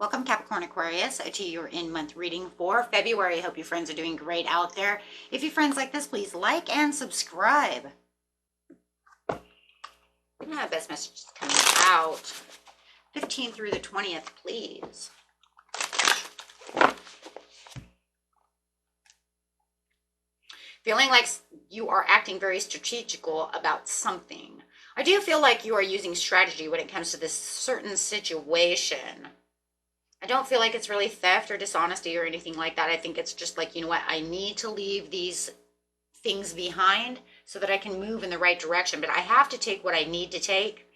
Welcome, Capricorn Aquarius, to your in-month reading for February. I hope you friends are doing great out there. If you friends like this, please like and subscribe. Best messages coming out. 15th through the 20th, please. Feeling like you are acting very strategical about something. I do feel like you are using strategy when it comes to this certain situation. I don't feel like it's really theft or dishonesty or anything like that. I think it's just like, you know what? I need to leave these things behind so that I can move in the right direction. But I have to take what I need to take.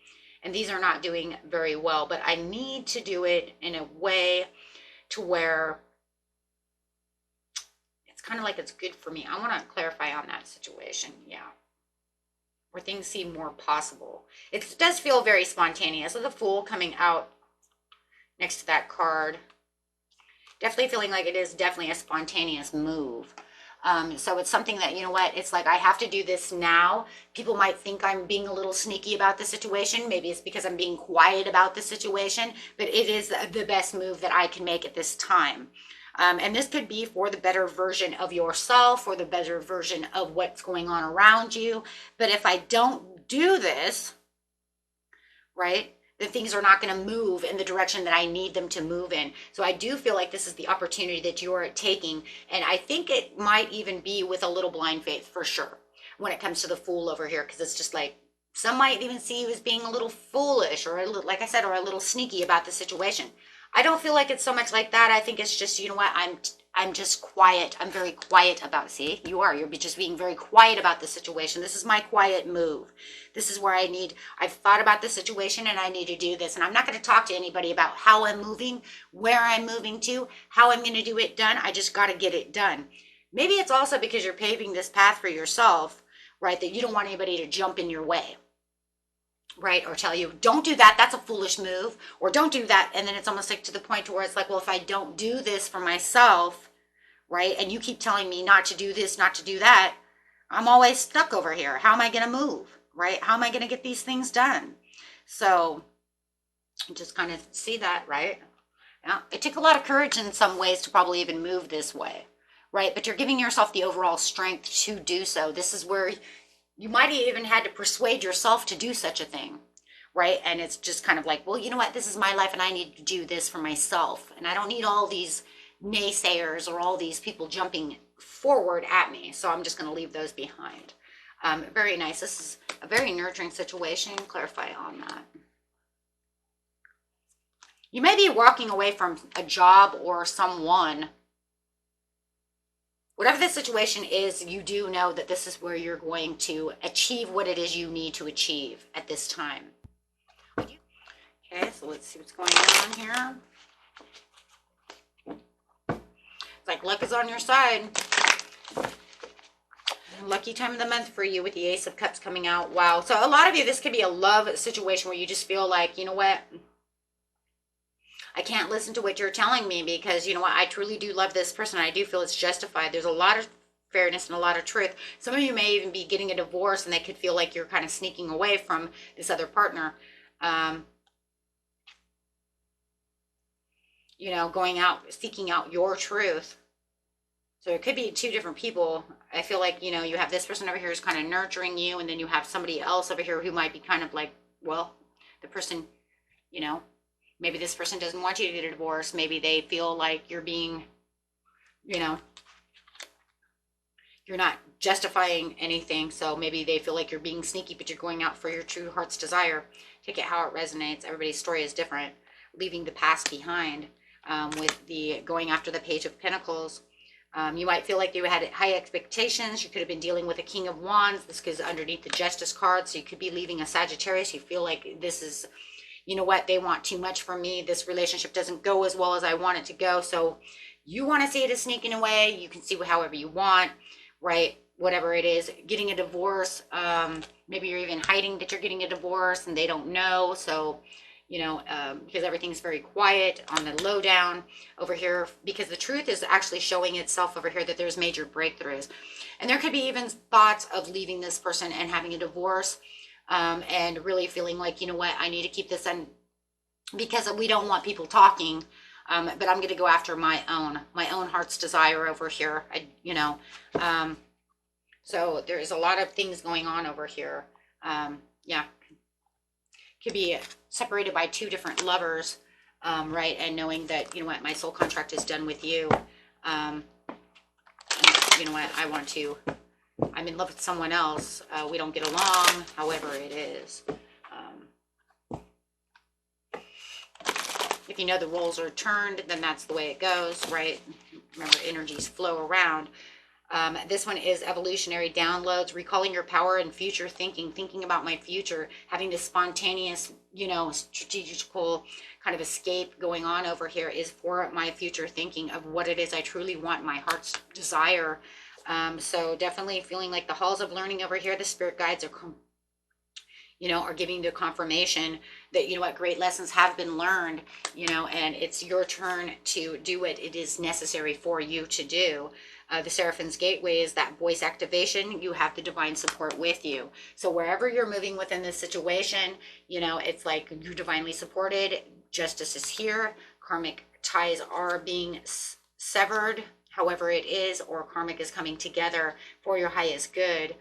And these are not doing very well. But I need to do it in a way to where it's kind of like it's good for me. I want to clarify on that situation. Yeah. Where things seem more possible. It does feel very spontaneous. With the Fool coming out next to that card, definitely feeling like it is definitely a spontaneous move. So it's something that, you know what, it's like I have to do this now. People might think I'm being a little sneaky about the situation. Maybe it's because I'm being quiet about the situation, but it is the best move that I can make at this time. And this could be for the better version of yourself or the better version of what's going on around you. But if I don't do this, right, then things are not going to move in the direction that I need them to move in. So I do feel like this is the opportunity that you're taking. And I think it might even be with a little blind faith for sure when it comes to the Fool over here. Because it's just like, some might even see you as being a little foolish or a little, like I said, or a little sneaky about the situation. I don't feel like it's so much like that. I think it's just, you know what, I'm just quiet. I'm very quiet about, see, you're just being very quiet about the situation. This is my quiet move. This is where I've thought about the situation and I need to do this. And I'm not going to talk to anybody about how I'm moving, where I'm moving to, how I'm going to do it done. I just got to get it done. Maybe it's also because you're paving this path for yourself, right, that you don't want anybody to jump in your way. Right, or tell you, don't do that, that's a foolish move, or don't do that. And then it's almost like to the point where it's like, well, if I don't do this for myself, right, and you keep telling me not to do this, not to do that, I'm always stuck over here. How am I going to move, right? How am I going to get these things done? So just kind of see that, right? Yeah, it took a lot of courage in some ways to probably even move this way, right? But you're giving yourself the overall strength to do so. This is where you might have even had to persuade yourself to do such a thing, right? And it's just kind of like, well, you know what? This is my life and I need to do this for myself. And I don't need all these naysayers or all these people jumping forward at me. So I'm just going to leave those behind. Very nice. This is a very nurturing situation. Clarify on that. You may be walking away from a job or someone. Whatever the situation is, you do know that this is where you're going to achieve what it is you need to achieve at this time. Okay, so let's see what's going on here. It's like luck is on your side. Lucky time of the month for you with the Ace of Cups coming out. Wow. So a lot of you, this could be a love situation where you just feel like, you know what? I can't listen to what you're telling me because, you know what, I truly do love this person. I do feel it's justified. There's a lot of fairness and a lot of truth. Some of you may even be getting a divorce and they could feel like you're kind of sneaking away from this other partner. You know, going out, seeking out your truth. So it could be two different people. I feel like, you know, you have this person over here who's kind of nurturing you, and then you have somebody else over here who might be kind of like, well, the person, you know, maybe this person doesn't want you to get a divorce. Maybe they feel like you're being, you know, you're not justifying anything. So maybe they feel like you're being sneaky, but you're going out for your true heart's desire. Take it how it resonates. Everybody's story is different. Leaving the past behind with the going after the Page of Pentacles. You might feel like you had high expectations. You could have been dealing with a King of Wands. This goes underneath the Justice card. So you could be leaving a Sagittarius. You feel like this is, you know what, they want too much from me. This relationship doesn't go as well as I want it to go. So you want to see it as sneaking away. You can see however you want, right? Whatever it is, getting a divorce. Maybe you're even hiding that you're getting a divorce and they don't know. So, you know, because everything's very quiet on the lowdown over here, because the truth is actually showing itself over here that there's major breakthroughs. And there could be even thoughts of leaving this person and having a divorce. And really feeling like, you know what, I need to keep this in because we don't want people talking But I'm going to go after my own heart's desire over here. So there's a lot of things going on over here. Yeah, could be separated by two different lovers, right? And knowing that, you know what, my soul contract is done with you. You know what, I'm in love with someone else. We don't get along, however it is. If you know the roles are turned, then that's the way it goes, right? Remember, energies flow around. This one is evolutionary downloads, recalling your power and future thinking about my future, having this spontaneous, strategical kind of escape going on over here is for my future thinking of what it is I truly want, my heart's desire. So definitely feeling like the halls of learning over here, the spirit guides are giving the confirmation that, you know what, great lessons have been learned, and it's your turn to do what it is necessary for you to do. The Seraphim's Gateway is that voice activation. You have the divine support with you. So wherever you're moving within this situation, it's like you're divinely supported. Justice is here. Karmic ties are being severed, however it is, or karmic is coming together for your highest good.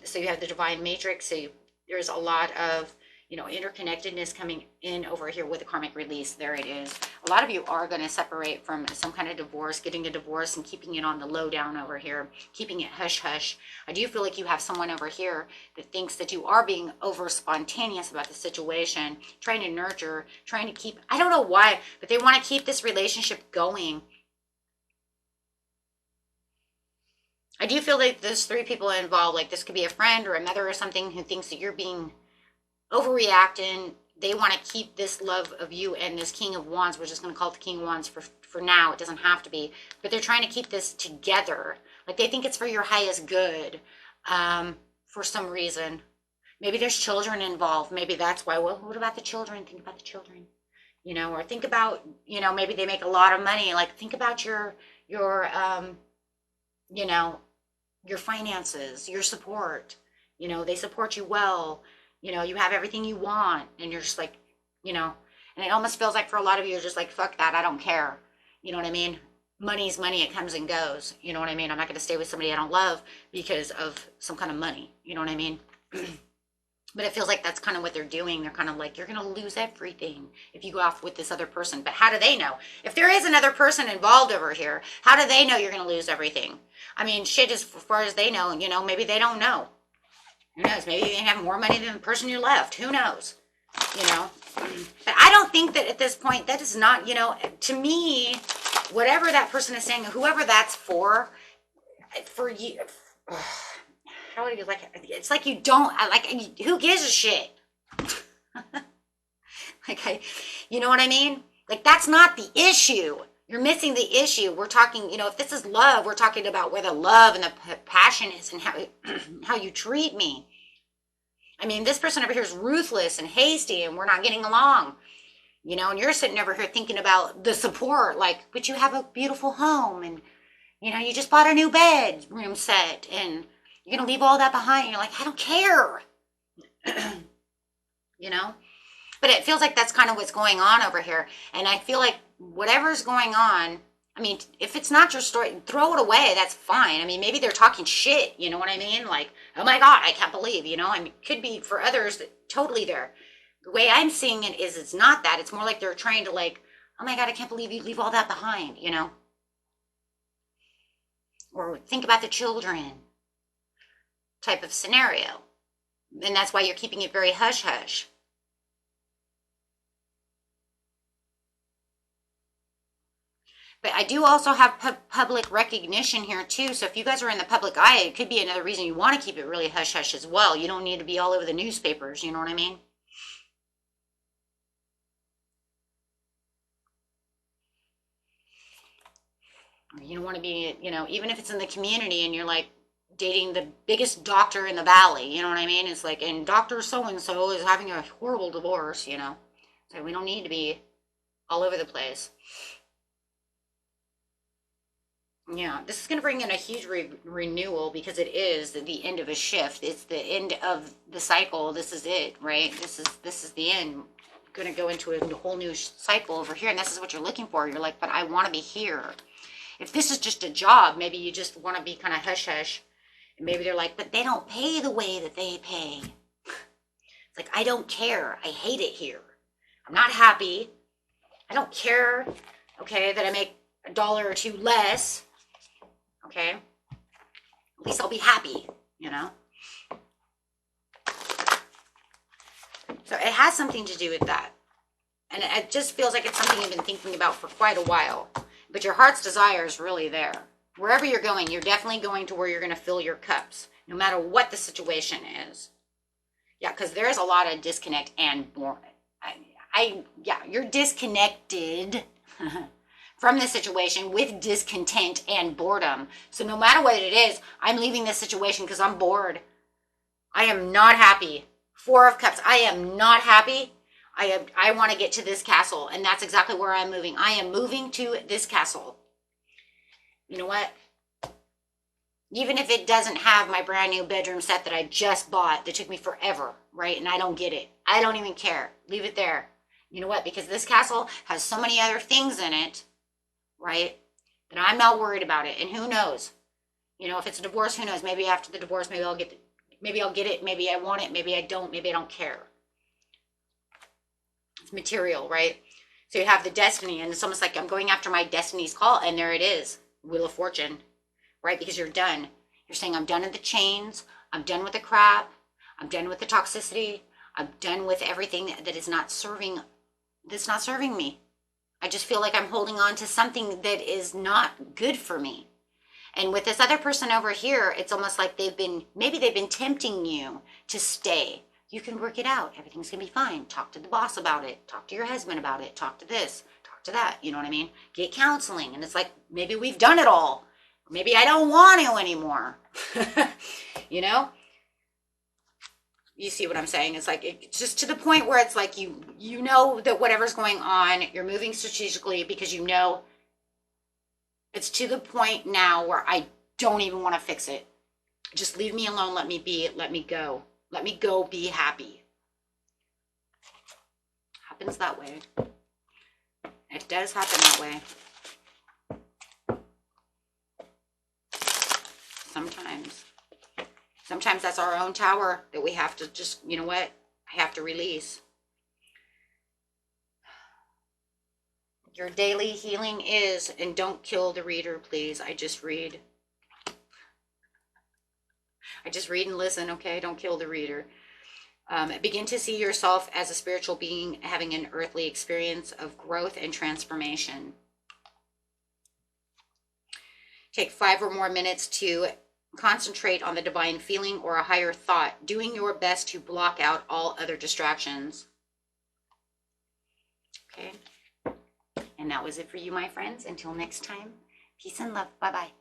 So you have the divine matrix. So there's a lot of interconnectedness coming in over here with a karmic release. There it is. A lot of you are going to separate from some kind of divorce, getting a divorce and keeping it on the low down over here, keeping it hush hush. I do feel like you have someone over here that thinks that you are being over spontaneous about the situation, trying to nurture, trying to keep, I don't know why, but they want to keep this relationship going. I do feel like there's three people involved. Like this could be a friend or a mother or something who thinks that you're being overreacting. They want to keep this love of you and this King of Wands. We're just going to call it the King of Wands for now. It doesn't have to be, but they're trying to keep this together. Like they think it's for your highest good, for some reason. Maybe there's children involved. Maybe that's why. Well, what about the children? Think about the children, or think about, maybe they make a lot of money. Like think about your finances, your support. They support you well. You have everything you want, and you're just like, and it almost feels like for a lot of you, you're just like, fuck that, I don't care. You know what I mean? Money's money, it comes and goes. You know what I mean? I'm not going to stay with somebody I don't love because of some kind of money. You know what I mean? But it feels like that's kind of what they're doing. They're kind of like, you're going to lose everything if you go off with this other person. But how do they know? If there is another person involved over here, how do they know you're going to lose everything? I mean, shit, as far as they know, maybe they don't know. Who knows? Maybe they have more money than the person you left. Who knows? But I don't think that at this point, that is not, to me, whatever that person is saying, whoever that's for you, how would you like it? It's like you don't, who gives a shit? You know what I mean? Like, that's not the issue. You're missing the issue. We're talking, if this is love, we're talking about where the love and the passion is and how you treat me. I mean, this person over here is ruthless and hasty and we're not getting along, and you're sitting over here thinking about the support, but you have a beautiful home and, you just bought a new bedroom set and you're going to leave all that behind. And you're like, I don't care, but it feels like that's kind of what's going on over here. And I feel like whatever's going on, I mean, if it's not your story, throw it away. That's fine. I mean, maybe they're talking shit. You know what I mean? Like, oh my God, I can't believe, I mean, it could be for others that totally there. The way I'm seeing it is it's not that. It's more like they're trying to oh my God, I can't believe you leave all that behind, Or think about the children type of scenario. And that's why you're keeping it very hush hush. But I do also have public recognition here too. So if you guys are in the public eye, it could be another reason you want to keep it really hush hush as well. You don't need to be all over the newspapers. You know what I mean? You don't want to be, even if it's in the community and you're like dating the biggest doctor in the valley, you know what I mean? It's like, and Dr. So-and-so is having a horrible divorce, So we don't need to be all over the place. Yeah, this is going to bring in a huge renewal because it is the end of a shift. It's the end of the cycle. This is it, right? This is the end. going to go into a whole new cycle over here. And this is what you're looking for. You're like, but I want to be here. If this is just a job, maybe you just want to be kind of hush hush. And maybe they're like, but they don't pay the way that they pay. It's like, I don't care. I hate it here. I'm not happy. I don't care, okay, that I make $1 or $2 less. Okay. At least I'll be happy, you know. So it has something to do with that. And it just feels like it's something you've been thinking about for quite a while. But your heart's desire is really there. Wherever you're going, you're definitely going to where you're going to fill your cups, no matter what the situation is. Yeah, because there's a lot of disconnect and boredom. Yeah, you're disconnected from the situation with discontent and boredom. So no matter what it is, I'm leaving this situation because I'm bored. I am not happy. 4 of Cups. I am not happy. I want to get to this castle, and that's exactly where I'm moving. I am moving to this castle. You know what? Even if it doesn't have my brand new bedroom set that I just bought that took me forever, right? And I don't get it. I don't even care. Leave it there. You know what? Because this castle has so many other things in it, right? That I'm not worried about it. And who knows? You know, if it's a divorce, who knows? Maybe after the divorce, maybe I'll get it. Maybe I want it. Maybe I don't. Maybe I don't care. It's material, right? So you have the destiny, and it's almost like I'm going after my destiny's call, and there it is. Wheel of Fortune, right? Because you're done. You're saying, I'm done with the chains. I'm done with the crap. I'm done with the toxicity. I'm done with everything that is not serving, that's not serving me. I just feel like I'm holding on to something that is not good for me. And with this other person over here, it's almost like maybe they've been tempting you to stay. You can work it out. Everything's going to be fine. Talk to the boss about it. Talk to your husband about it. Talk to this. Talk to that. You know what I mean? Get counseling. And it's like, maybe we've done it all. Maybe I don't want to anymore. You know? You see what I'm saying? It's like, it's just to the point where it's like, you know that whatever's going on, you're moving strategically because you know it's to the point now where I don't even want to fix it. Just leave me alone. Let me be. Let me go. Let me go be happy. Happens that way. It does happen that way. Sometimes. Sometimes that's our own tower that we have to just, you know what? I have to release. Your daily healing is, and don't kill the reader, please. I just read and listen, okay? Don't kill the reader. Begin to see yourself as a spiritual being having an earthly experience of growth and transformation. Take 5 or more minutes to concentrate on the divine feeling or a higher thought, doing your best to block out all other distractions. Okay? And that was it for you, my friends. Until next time, peace and love. Bye-bye.